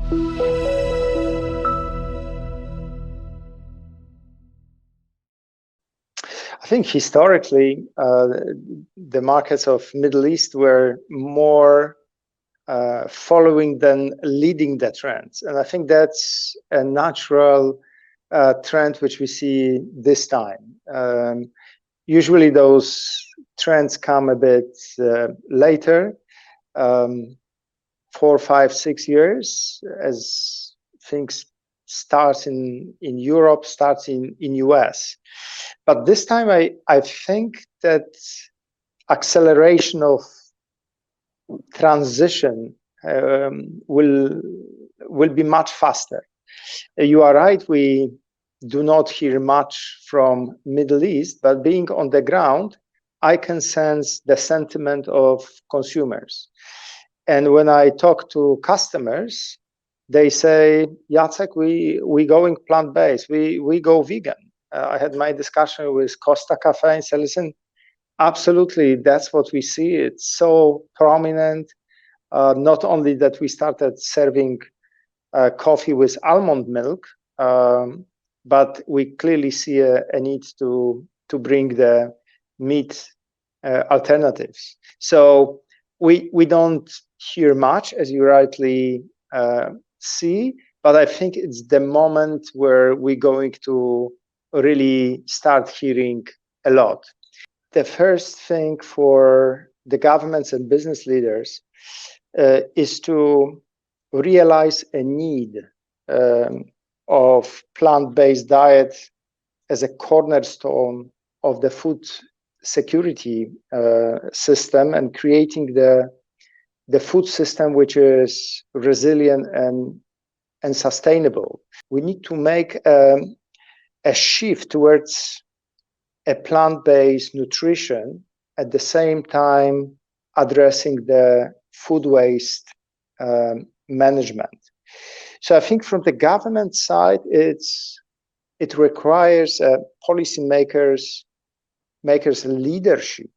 I think historically, the markets of Middle East were more following than leading the trends. And I think that's a natural trend which we see this time. Usually those trends come a bit later, 4, 5, 6 years, as things starts in Europe, starts in US. But this time I think that acceleration of transition will be much faster. You are right, we do not hear much from Middle East, but being on the ground, I can sense the sentiment of consumers. And when I talk to customers, they say, Jacek, we going plant-based, we go vegan. I had my discussion with Costa Cafe and said, listen, absolutely, that's what we see. It's so prominent. Not only that we started serving coffee with almond milk, but we clearly see a need to bring the meat alternatives. So we don't hear much, as you rightly see, but I think it's the moment where we're going to really start hearing a lot. The first thing for the governments and business leaders is to realize a need of plant-based diet as a cornerstone of the food security system, and creating the food system which is resilient and sustainable. We need to make a shift towards a plant-based nutrition, at the same time addressing the food waste management. So I think from the government side, it requires policymakers leadership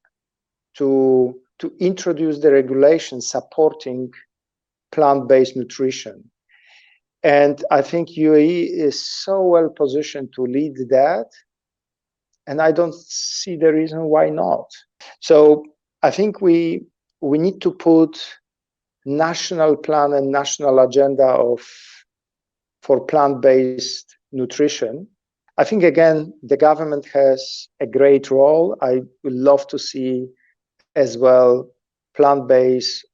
to introduce the regulations supporting plant-based nutrition. And I think UAE is so well positioned to lead that, and I don't see the reason why not. So I think we need to put national plan and national agenda for plant-based nutrition. I think, again, the government has a great role. I would love to see as well plant-based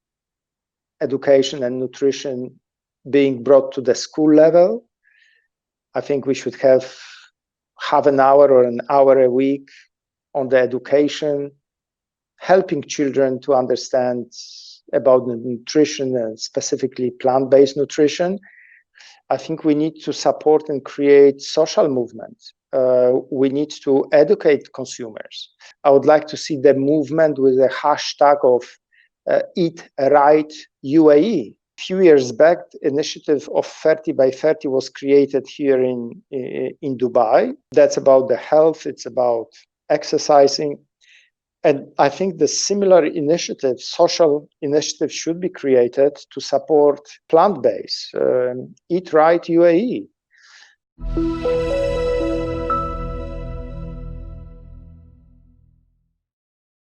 education and nutrition being brought to the school level. I think we should have half an hour or an hour a week on the education, helping children to understand about the nutrition and specifically plant-based nutrition. I think we need to support and create social movements. We need to educate consumers. I would like to see the movement with the hashtag of Eat Right UAE. A few years back, the initiative of 30 by 30 was created here in Dubai. That's about the health, it's about exercising. And I think the similar initiative, social initiative, should be created to support plant-based. Eat Right UAE.